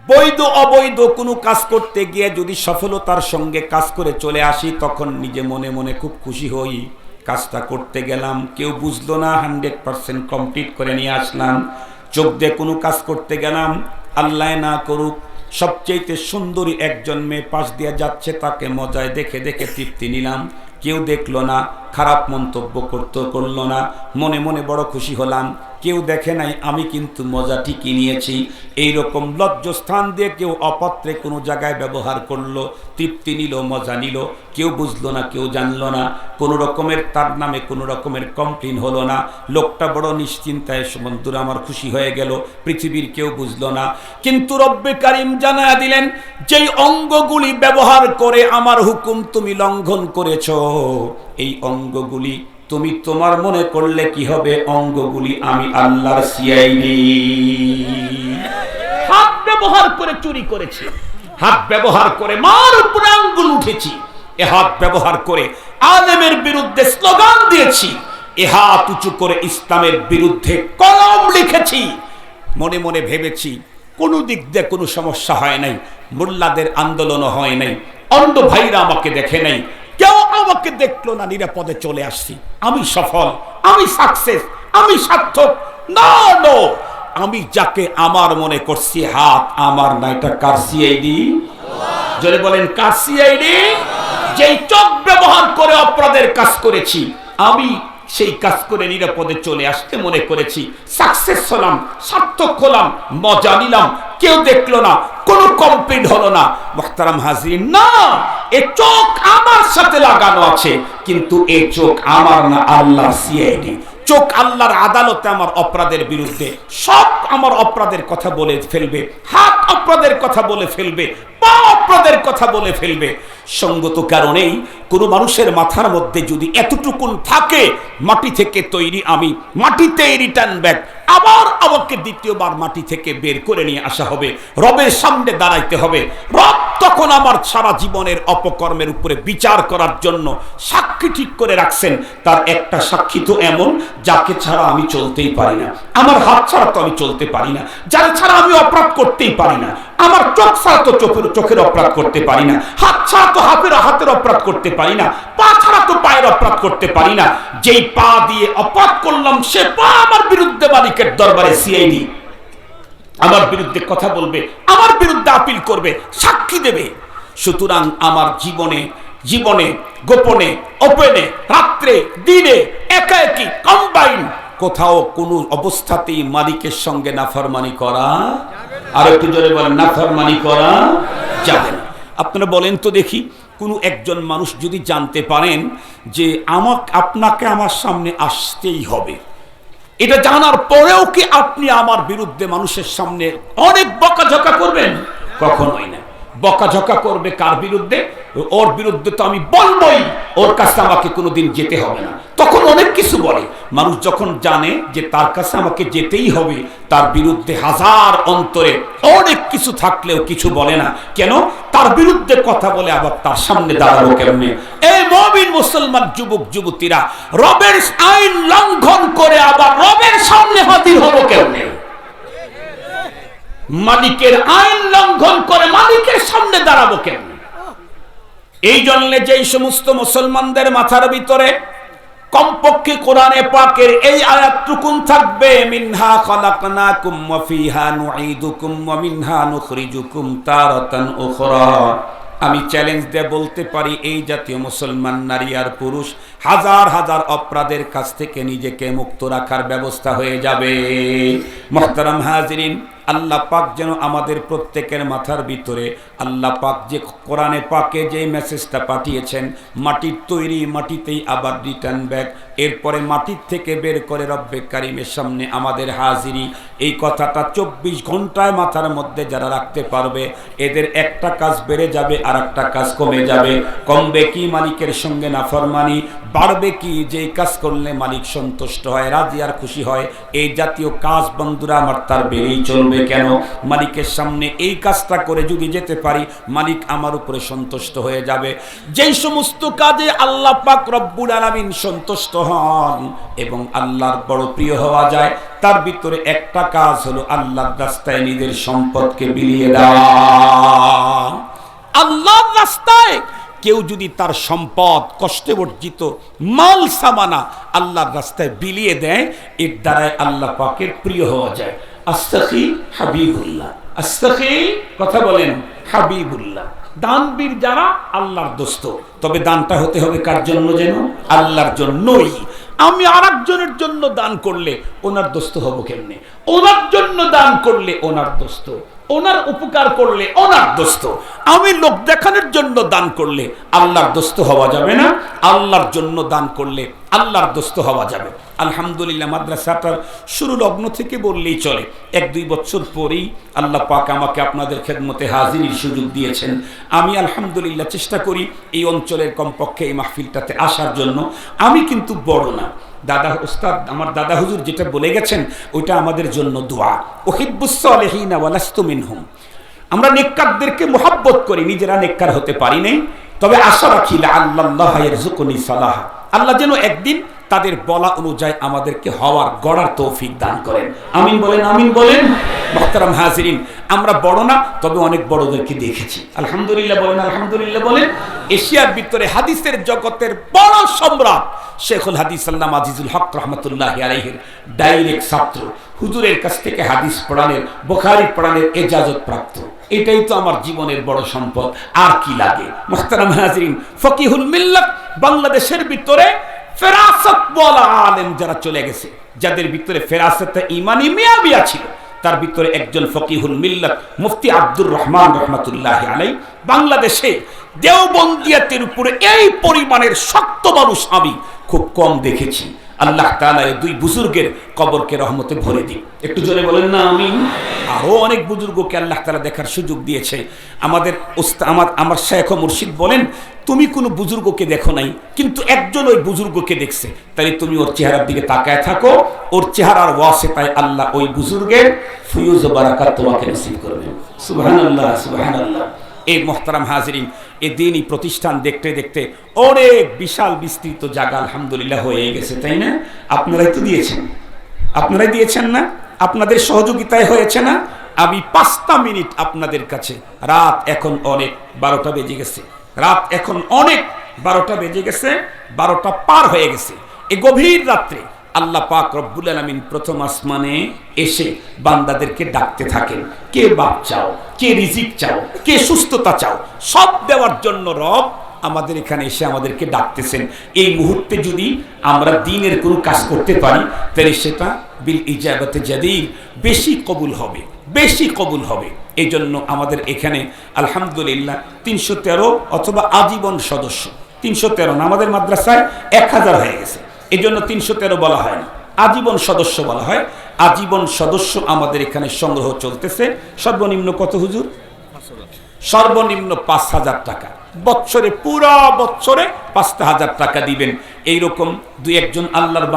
বৈধ অবৈধ কোনো কাজ করতে গিয়ে যদি সফলতার সঙ্গে কাজ করে চলে আসি, তখন নিজে মনে মনে খুব খুশি হই। কাজটা করতে গেলাম, কেউ বুঝলো না, 100% কমপ্লিট করে নিয়ে আসলাম। চোখ দিয়ে কোনো কাজ করতে গেলাম, আল্লাহ না করুক সবচেয়ে সুন্দরী একজন মেয়ে পাশ দিয়ে যাচ্ছে, তাকে মজায় দেখে দেখে তৃপ্তি নিলাম। কেউ দেখলো না, খারাপ মন্তব্য করলো না, মনে মনে বড় খুশি হলাম। কেউ দেখে নাই, আমি কিন্তু মজা ঠিকই নিয়েছি। এইরকম লজ্জাস্থান দিয়ে কেউ অপাত্রে কোনো জায়গায় ব্যবহার করলো, তৃপ্তি নিল, মজা নিল, কেউ বুঝলো না, কেউ জানলো না, কোনো রকমের তার নামে কোনো রকমের কমপ্লেন হলো না। লোকটা বড় নিশ্চিন্তায় বন্ধুরা আমার খুশি হয়ে গেল, পৃথিবীর কেউ বুঝলো না। কিন্তু রব্বে কারিম জানায়া দিলেন, যেই অঙ্গগুলি ব্যবহার করে আমার হুকুম তুমি লঙ্ঘন করেছ, এই অঙ্গগুলি তুমি তোমার মনে করলে কি হবে? অঙ্গগুলি আমি আল্লাহর সিআইডি। হাত ব্যবহার করে চুরি করেছি, হাত ব্যবহার করে মার উপরে আঙ্গুল উঠেছি, এ হাত ব্যবহার করে আলেমের বিরুদ্ধে স্লোগান দিয়েছি, এ হাত উঁচু করে ইসলামের বিরুদ্ধে কলম লিখেছি। মনে মনে ভেবেছি কোনো দিক দিয়ে কোনো সমস্যা হয় নাই, মোল্লাদের আন্দোলনও হয় নাই, অন্ধ ভাইরা আমাকে দেখে নাই, কেউ আমাকে দেখলো না, নিরাপদে চলে আসছি। আমি সফল, আমি সাকসেস, আমি সার্থক। না, আমি যাকে আমার মনে করছি হাত আমার না, এটা কার সিআইডি? জোরে বলেন, কার সিআইডি? যেই চোখ ব্যবহার করে অপরাধের কাজ করেছি, আমি সেই কাজ করে নিরাপদে চলে আসতে মনে করেছি, সাকসেস হলাম, সার্থক হলাম, মজা নিলাম, কেউ দেখলো না, কোনো কমপ্লেন হলো না। মুহতারাম হাজিরিন, না, এ চোখ আমার সাথে লাগানো আছে, কিন্তু এই চোখ আমার না, আল্লাহর সিআইডি। চোখ আল্লাহর আদালতে আমার অপরাধের বিরুদ্ধে সব আমার অপরাধের কথা বলে ফেলবে, হাত অপরাধের কথা বলে ফেলবে, পা অপরাধের কথা বলে ফেলবে। সঙ্গত কারণেই কোনো মানুষের মাথার মধ্যে যদি এতটুকুন থাকে, মাটি থেকে তৈরি আমি, মাটিতে রিটার্ন ব্যাক, আবার আমাকে দ্বিতীয়বার মাটি থেকে বের করে নিয়ে আসা হবে, রবের সামনে দাঁড়াইতে হবে। রব তখন আমার সারা জীবনের অপকর্মের উপরে বিচার করার জন্য সাক্ষী ঠিক করে রাখছেন। তার একটা সাক্ষী তো এমন, যাকে ছাড়া আমি চলতেই পারি না, আমার হাত ছাড়া তো আমি চলতে পারি না, যার ছাড়া আমি অপরাধ করতেই পারি না, আমার চোখ ছাড়া তো চোখের অপরাধ করতে পারি না, হাত ছাড়া তো হাতের অপরাধ করতে পারি না, পা ছাড়া তো পায়ের অপরাধ করতে পারি না। যেই পা দিয়ে অপরাধ করলাম, সে পা আমার বিরুদ্ধে মালিকের দরবারে সিআইডি আমার বিরুদ্ধে কথা বলবে, আমার বিরুদ্ধে আপিল করবে, সাক্ষী দেবে। সুতরাং আমার জীবনে গোপনে, ওপেনে, রাত্রে, দিনে, একাকি, কম্বাইন, কোথাও কোনো অবস্থাতেই মালিকের সঙ্গে নাফরমানি করা, আর একটু জোরে বলেন, নাফরমানি করা যাবে না। আপনারা বলেন তো দেখি, কোনো একজন মানুষ যদি জানতে পারেন যে আপনাকে আমার সামনে আসতেই হবে, এটা জানার পরেও কি আপনি আমার বিরুদ্ধে মানুষের সামনে অনেক বকাঝকা করবেন? কখনোই না। বকাঝকা করবে কার বিরুদ্ধে? ওর বিরুদ্ধে তো আমি বলবই, ওর কাছে আমাকে কোনোদিন যেতে হবে না। তখন অনেক কিছু বলে। মানুষ যখন জানে যে তার কাছে আমাকে যেতেই হবে, তার বিরুদ্ধে হাজার অন্তরে অনেক কিছু থাকলেও কিছু বলে না। কেন? তার বিরুদ্ধে কথা বলে আবার তার সামনে দাঁড়াবো কেমনে? এই মুমিন মুসলমান যুবক যুবতীরা রবের আইন লঙ্ঘন করে আবার রবের সামনে হাজির হবো কেমনে? মালিকের আইন লঙ্ঘন করে মালিকের সামনে দাঁড়াবো কেমনে? এই জন্য যেই সমস্ত মুসলমানদের মাথার ভিতরে কমপক্ষে কোরআনে পাকের এই আয়াতটুকুন থাকবে, মিনহা খালাকনাকুম ওয়া ফিহা নুঈদুকুম ওয়া মিনহা নুখরিজুকুম তারাতান উখরা, আমি চ্যালেঞ্জ দিয়ে বলতে পারি, এই জাতীয় মুসলমান নারী আর পুরুষ হাজার হাজার অপরাধের কাছ থেকে নিজেকে মুক্ত রাখার ব্যবস্থা হয়ে যাবে। মুহতারাম হাজিরিন, আল্লাহ পাক যেন আমাদের প্রত্যেকের মাথার ভিতরে আল্লাহ পাক যে কোরআনে পাকে যে মেসেজটা পাঠিয়েছেন, মাটির তৈরি, মাটিতেই আবার রিটার্ন ব্যাক, এরপরে মাটির থেকে বের করে রব্বে কারিমের সামনে আমাদের হাজিরি, এই কথাটা 24 ঘন্টায় মাথার মধ্যে যারা রাখতে পারবে, এদের একটা কাজ বেড়ে যাবে আর একটা কাজ কমে যাবে। কমবে কি? মালিকের সঙ্গে নাফরমানি। বাড়বে কি? যেই কাজ করলে মালিক সন্তুষ্ট হয়, রাজি আর খুশি হয়, এই জাতীয় কাজ বন্ধুরা আমার তার বেড়েই চলবে। প্রথমে কেন? মালিকের সামনে এই কাজটা করে যদি যেতে পারি, মালিক আমার উপরে সন্তুষ্ট হয়ে যাবে। যেই সমস্ত কাজে আল্লাহ পাক রব্বুল আলামিন সন্তুষ্ট হন এবং আল্লাহর বড় প্রিয় হওয়া যায়, তার ভিতরে একটা কাজ হলো আল্লাহর রাস্তায় নিজের সম্পদকে বিলিয়ে দেওয়া। আল্লাহর রাস্তায় কেউ যদি তার সম্পদ, কষ্টে অর্জিত মাল সামানা আল্লাহর রাস্তায় বিলিয়ে দেয়, এর দ্বারাই আল্লাহ পাকের প্রিয় হওয়া যায়। আস্তাখি হাবিবুল্লাহ, আস্তাখি কথা বলেন হাবিবুল্লাহ। দানবীর যারা আল্লাহর দোস্ত, তবে দানটা হতে হবে কার জন্য? যেন আল্লাহর জন্যই। আমি আরেকজনের জন্য দান করলে ওনার দোস্ত হব কেমনে? ওনার জন্য দান করলে ওনার দোস্ত, ওনার উপকার করলে ওনার দোস্ত। আমি লোক দেখানোর জন্য দান করলে আল্লাহর দোস্ত হওয়া যাবে না, আল্লাহর জন্য দান করলে আল্লাহর দোস্ত হওয়া যাবে। আলহামদুলিল্লাহ, মাদ্রাসাটার শুরু লগ্ন থেকে বললেই চলে, 1-2 বছর পরেই আল্লাহ পাক আমাকে আপনাদের খেদমতে হাজিরির সুযোগ দিয়েছেন। আমি আলহামদুলিল্লাহ চেষ্টা করি এই অঞ্চলের কমপক্ষে এই মাহফিলটাতে আসার জন্য। আমি কিন্তু বড় না, দাদা উস্তাদ আমার দাদা হুজুর যেটা বলে গেছেন ওইটা আমাদের জন্য দোয়া। উহিব্বুস সালিহিনা ওয়া লাস্তু মিনহুম। আমরা নেককারদেরকে মুহাব্বত করি, নিজেরা নেককার হতে পারি নাই, তবে আশা রাখি আল্লাহ ইয়ারযুকুনি সালাহ, আল্লাহ যেন একদিন তাদের বলা অনুযায়ী আমাদেরকে হওয়ার গড়ার তৌফিক দান করেন। আমিন বলেন, আমিন বলেন। মুহতারাম হাজিরিন, আমরা বড় না, তবে অনেক বড়দেরকে দেখেছি। আলহামদুলিল্লাহ বলেন, আলহামদুলিল্লাহ বলেন। এশিয়ার ভিতরে হাদিসের জগতের বড় সম্রাট শেখুল হাদিস আল্লামা আজিজুল হক রহমতুল্লাহি আলাইহির ডাইরেক্ট ছাত্র, হুজুরের কাছ থেকে হাদিস পড়ানোর, বুখারী পড়ানোর এজাজত প্রাপ্ত। এটাই তো আমার জীবনের বড় সম্পদ, আর কি লাগে? মুহতারাম হাজিরিন, ফকিহুল মিল্লাত বাংলাদেশের ভিতরে ফেরাসত বলা আলেম যারা চলে গেছে, যাদের ভিতরে ফেরাসতে ইমানি মিয়াবিয়া ছিল, তার ভিতরে একজন ফকিহুল মিল্লাত মুফতি আব্দুর রহমান রহমাতুল্লাহি আলাইহি। বাংলাদেশে দেওবন্দিয়াতের উপরে এই পরিমাণের শক্ত মানুষ আমি খুব কম দেখেছি। আল্লাহ তাআলা এই দুই বুজুর্গের কবরকে রহমতে ভরে দিন। একটু জোরে বলেন না আমিন। আরো অনেক বুজুর্গকে আল্লাহ তাআলা দেখার সুযোগ দিয়েছে। আমাদের আমার শাইখ ও মুর্শিদ বলেন, তুমি কোনো বুজুর্গকে দেখো নাই, কিন্তু একজন ওই বুজুর্গকে দেখছে, তাই তুমি ওর চেহারার দিকে তাকায় থাকো, ওর চেহারার ওয়াসিতায় আল্লাহ ওই বুজুর্গের ফয়ুজ ও বারাকাত তোমাকে নসিব করবেন। সুবহানাল্লাহ, সুবহানাল্লাহ। এই মুহতারাম হাজিরিন, এই দিনই প্রতিষ্ঠান দেখতে দেখতে অনেক বিশাল বিস্তৃত জায়গা আলহামদুলিল্লাহ হয়ে গেছে, তাই না? আপনারাই তো দিয়েছেন, আপনারাই দিয়েছেন না? আপনাদের সহযোগিতায় হয়েছে না? আমি 5টা মিনিট আপনাদের কাছে, রাত এখন অনেক 12টা বেজে গেছে, রাত এখন অনেক 12টা বেজে গেছে, 12টা পার হয়ে গেছে। এই গভীর রাত্রে আল্লাহ পাক রব্বুল আলামিন প্রথম আসমানে এসে বান্দাদেরকে ডাকতে থাকেন। কে বাপ চাও, কে রিজিক চাও, কে সুস্থতা চাও, সব দেওয়ার জন্য রব আমাদের এখানে এসে আমাদেরকে ডাকতেছেন। এই মুহূর্তে যদি আমরা দ্বীনের কোনো কাজ করতে পারি, তাহলে সেটা বিল ইজাবাতে জাদির বেশি কবুল হবে, বেশি কবুল হবে। এই জন্য আমাদের এখানে আলহামদুলিল্লাহ 313 অথবা আজীবন সদস্য, 313 না, আমাদের মাদ্রাসায় 1000 হয়ে গেছে, এই জন্য 313 বলা হয় না, আজীবন সদস্য বলা হয়। আজীবন সদস্য আমাদের এখানে সংগ্রহ চলতেছে। সর্বনিম্ন কত হুজুর? সর্বনিম্ন 5000 টাকা বছরে, পুরা বছরে 5000 টাকা দিবেন। এইরকম 2-1 জন আল্লাহর